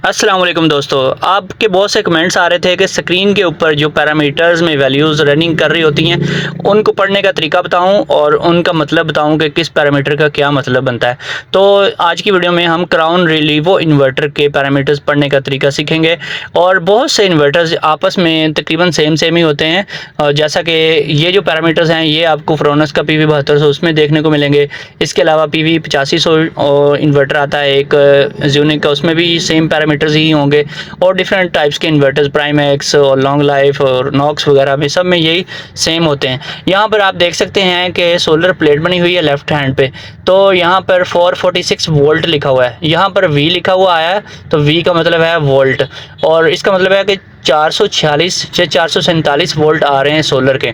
अस्सलाम वालेकुम दोस्तों, आपके बहुत से कमेंट्स आ रहे थे कि स्क्रीन के ऊपर जो पैरामीटर्स में वैल्यूज़ रनिंग कर रही होती हैं उनको पढ़ने का तरीका बताऊं और उनका मतलब बताऊं कि किस पैरामीटर का क्या मतलब बनता है। तो आज की वीडियो में हम क्राउन रिलीवो इन्वर्टर के पैरामीटर्स पढ़ने का तरीका सीखेंगे। और बहुत से इन्वर्टर्स आपस में तकरीबन सेम ही होते हैं, जैसा कि ये जो पैरामीटर्स हैं ये आपको फ्रोनस का PV7200 उसमें देखने को मिलेंगे। इसके अलावा PV8500 इन्वर्टर आता है एक ज़्यूनिक का, उसमें भी सेम पैरामीटर्स ही होंगे। और डिफरेंट टाइप्स के इन्वर्टर्स प्राइमैक्स और लॉन्ग लाइफ और नॉक्स वगैरह में सब में यही सेम होते हैं। यहाँ पर आप देख सकते हैं कि सोलर प्लेट बनी हुई है लेफ्ट हैंड पे, तो यहाँ पर 446 वोल्ट लिखा हुआ है। यहाँ पर V लिखा हुआ आया है, तो V का मतलब है वोल्ट, और इसका मतलब है कि 446 से 447 वोल्ट आ रहे हैं सोलर के।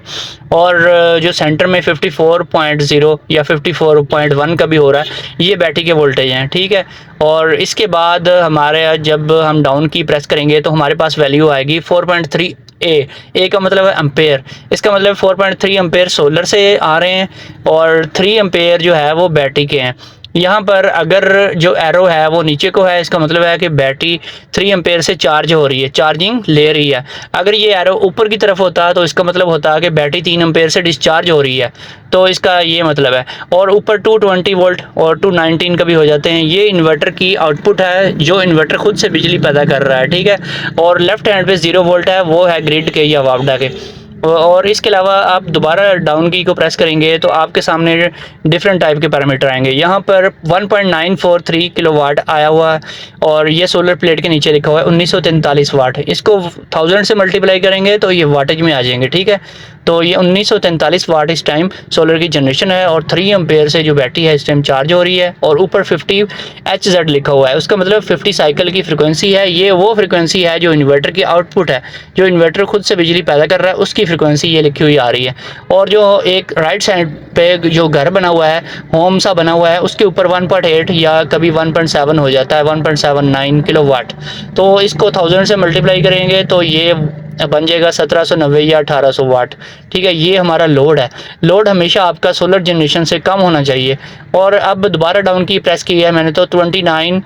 और जो सेंटर में 54.0 या 54.1 का भी हो रहा है, ये बैटरी के वोल्टेज हैं, ठीक है। और इसके बाद हमारे जब हम डाउन की प्रेस करेंगे तो हमारे पास वैल्यू आएगी 4.3 ए का मतलब है एम्पेयर। इसका मतलब 4.3 एम्पेयर सोलर से आ रहे हैं और 3 एम्पेयर जो है वो बैटरी के हैं। यहाँ पर अगर जो एरो है वो नीचे को है, इसका मतलब है कि बैटरी 3 एम्पेयर से चार्ज हो रही है, चार्जिंग ले रही है। अगर ये एरो ऊपर की तरफ होता तो इसका मतलब होता है कि बैटरी 3 एम्पेयर से डिस्चार्ज हो रही है, तो इसका ये मतलब है। और ऊपर 220 वोल्ट और 219 का भी हो जाते हैं। ये इन्वर्टर की आउटपुट है जो इन्वर्टर खुद से बिजली पैदा कर रहा है, ठीक है। और लेफ्ट हैंड पे 0 वोल्ट है, वो है ग्रिड के या वापडा के। और इसके अलावा आप दोबारा डाउन की को प्रेस करेंगे तो आपके सामने डिफरेंट टाइप के पैरामीटर आएंगे। यहाँ पर 1.943 किलोवाट आया हुआ है और ये सोलर प्लेट के नीचे लिखा हुआ है 1943 वाट। इसको 1000 से मल्टीप्लाई करेंगे तो ये वाटेज में आ जाएंगे, ठीक है। तो ये 1943 वाट इस टाइम सोलर की जनरेशन है और 3 एम्पेयर से जो बैटरी है इस टाइम चार्ज हो रही है। और ऊपर 50 Hz लिखा हुआ है, उसका मतलब 50 साइकिल की फ्रिक्वेंसी है। ये वो फ्रिक्वेंसी है जो इन्वर्टर की आउटपुट है, जो इन्वर्टर खुद से बिजली पैदा कर रहा है उसकी फ्रिक्वेंसी ये लिखी हुई आ रही है। और जो एक राइट साइड पे जो घर बना हुआ है, होम सा बना हुआ है, उसके ऊपर 1.8 या कभी 1.7 हो जाता है, 1.79 किलोवाट। तो इसको 1000 से मल्टीप्लाई करेंगे तो ये बन जाएगा 1790 या 1800 वाट, ठीक है। ये हमारा लोड है। लोड हमेशा आपका सोलर जनरेशन से कम होना चाहिए। और अब दोबारा डाउन की प्रेस की है मैंने तो 29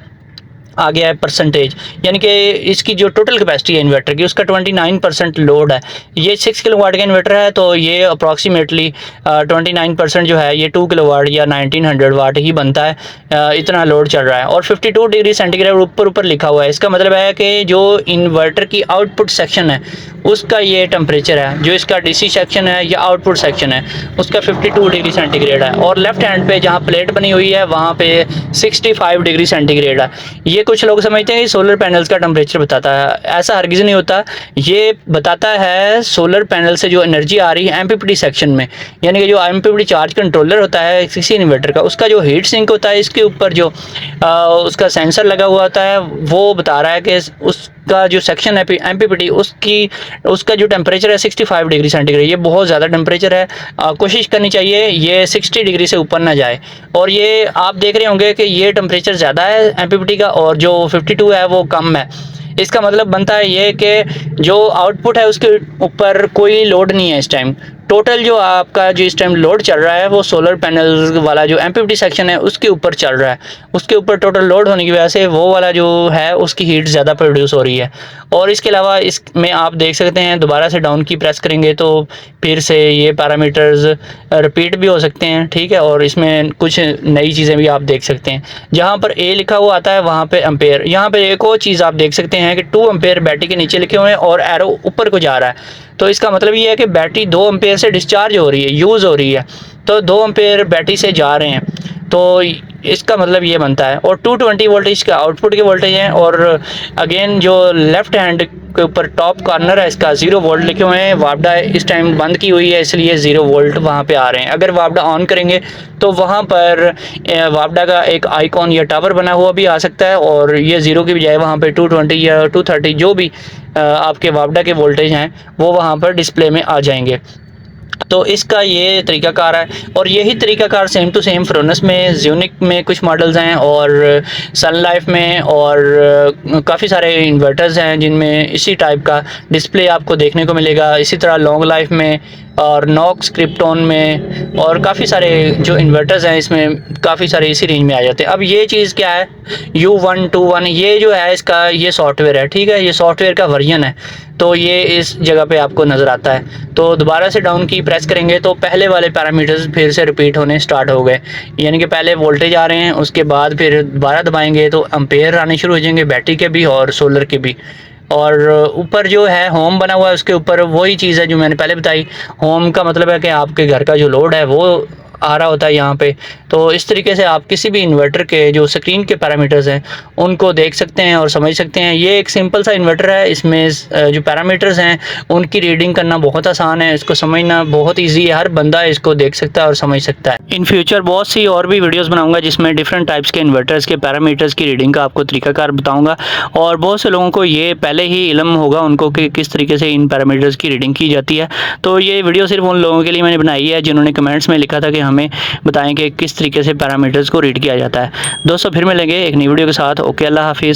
आ गया है परसेंटेज, यानी कि इसकी जो टोटल कैपेसिटी है इन्वर्टर की उसका 29% लोड है। ये 6 किलोवाट का इन्वर्टर है तो ये अप्रॉक्सीमेटली 29% जो है ये 2 किलोवाट या 1900 वाट ही बनता है। इतना लोड चल रहा है और 52 डिग्री सेंटीग्रेड ऊपर लिखा हुआ है। इसका मतलब है कि जो इन्वर्टर की आउटपुट सेक्शन है उसका ये टेम्परेचर है, जो इसका DC सेक्शन है या आउटपुट सेक्शन है उसका 52 डिग्री सेंटीग्रेड है। और लेफ्ट हैंड पे जहाँ प्लेट बनी हुई है वहाँ पे 65 डिग्री सेंटीग्रेड है। ये कुछ लोग समझते हैं कि सोलर पैनल्स का टेम्परेचर बताता है, ऐसा हरगिज़ नहीं होता। ये बताता है सोलर पैनल से जो एनर्जी आ रही है MPPT सेक्शन में, यानी कि जो MPPT चार्ज कंट्रोलर होता है किसी इन्वर्टर का, उसका जो हीट सिंक होता है इसके ऊपर जो उसका सेंसर लगा हुआ होता है वो बता रहा है कि उसका जो सेक्शन है MPPT उसका जो टेम्परेचर है 65 डिग्री सेंटीग्रेड। ये बहुत ज़्यादा टेम्परेचर है, कोशिश करनी चाहिए ये 60 डिग्री से ऊपर ना जाए। और ये आप देख रहे होंगे कि ये टेम्परेचर ज़्यादा है MPPT का और जो 52 है वो कम है। इसका मतलब बनता है ये कि जो आउटपुट है उसके ऊपर कोई लोड नहीं है इस टाइम। टोटल जो आपका जो इस टाइम लोड चल रहा है वो सोलर पैनल वाला जो MPPT सेक्शन है उसके ऊपर चल रहा है। उसके ऊपर टोटल लोड होने की वजह से वो वाला जो है उसकी हीट ज़्यादा प्रोड्यूस हो रही है। और इसके अलावा इसमें आप देख सकते हैं दोबारा से डाउन की प्रेस करेंगे तो फिर से ये पैरामीटर्स रिपीट भी हो सकते हैं, ठीक है। और इसमें कुछ नई चीज़ें भी आप देख सकते हैं। जहाँ पर A लिखा हुआ आता है वहाँ पे एम्पेयर। यहाँ पे एक और चीज़ आप देख सकते हैं कि 2 एम्पेयर बैटरी के नीचे लिखे हुए हैं और एरो ऊपर को जा रहा है, तो इसका मतलब ये है कि बैटरी 2 एम्पेयर से डिस्चार्ज हो रही है, यूज़ हो रही है। तो 2 एम्पेयर बैटरी से जा रहे हैं, तो इसका मतलब ये बनता है। और 220 वोल्टेज का आउटपुट के वोल्टेज हैं। और अगेन जो लेफ्ट हैंड के ऊपर टॉप कॉर्नर है इसका 0 वोल्ट लिखे हुए हैं। वापडा इस टाइम बंद की हुई है इसलिए 0 वोल्ट वहाँ पे आ रहे हैं। अगर वापडा ऑन करेंगे तो वहाँ पर वापडा का एक आइकॉन या टावर बना हुआ भी आ सकता है और ये 0 की बजाय वहाँ पे 220 या 230 जो भी आपके वापडा के वोल्टेज हैं वो वहाँ पर डिस्प्ले में आ जाएंगे। तो इसका ये तरीकाकार है। और यही तरीकाकार सेम टू सेम फ्रोनस में, ज़्यूनिक में कुछ मॉडल्स हैं और सन लाइफ में और काफ़ी सारे इन्वर्टर्स हैं जिनमें इसी टाइप का डिस्प्ले आपको देखने को मिलेगा। इसी तरह लॉन्ग लाइफ में और नॉक्स, क्रिप्टॉन में और काफ़ी सारे जो इन्वर्टर्स हैं इसमें काफ़ी सारे इसी रेंज में आ जाते हैं। अब ये चीज़ क्या है, U121 ये जो है इसका ये सॉफ्टवेयर है, ठीक है, ये सॉफ्टवेयर का वर्जन है। तो ये इस जगह पे आपको नज़र आता है। तो दोबारा से डाउन की प्रेस करेंगे तो पहले वाले पैरामीटर्स फिर से रिपीट होने स्टार्ट हो गए, यानी कि पहले वोल्टेज आ रहे हैं, उसके बाद फिर दोबारा दबाएंगे तो एम्पेयर आने शुरू हो जाएंगे, बैटरी के भी और सोलर के भी। और ऊपर जो है होम बना हुआ है उसके ऊपर वही चीज़ है जो मैंने पहले बताई। होम का मतलब है कि आपके घर का जो लोड है वो आ रहा होता है यहाँ पे। तो इस तरीके से आप किसी भी इन्वर्टर के जो स्क्रीन के पैरामीटर्स हैं उनको देख सकते हैं और समझ सकते हैं। ये एक सिंपल सा इन्वर्टर है, इसमें जो पैरामीटर्स हैं उनकी रीडिंग करना बहुत आसान है, इसको समझना बहुत ईजी है, हर बंदा इसको देख सकता है और समझ सकता है। इन फ्यूचर बहुत सी और भी वीडियोस बनाऊंगा जिसमें डिफरेंट टाइप्स के इन्वर्टर्स के पैरामीटर्स की रीडिंग का आपको तरीकाकार बताऊंगा, और बहुत से लोगों को ये पहले ही इल्म होगा उनको कि किस तरीके से इन पैरामीटर्स की रीडिंग की जाती है। तो ये वीडियो सिर्फ उन लोगों के लिए मैंने बनाई है जिन्होंने कमेंट्स में लिखा था कि हमें बताएं कि किस तरीके से पैरामीटर्स को रीड किया जाता है। दोस्तों फिर मिलेंगे एक नई वीडियो के साथ। ओके, अल्लाह हाफिज़।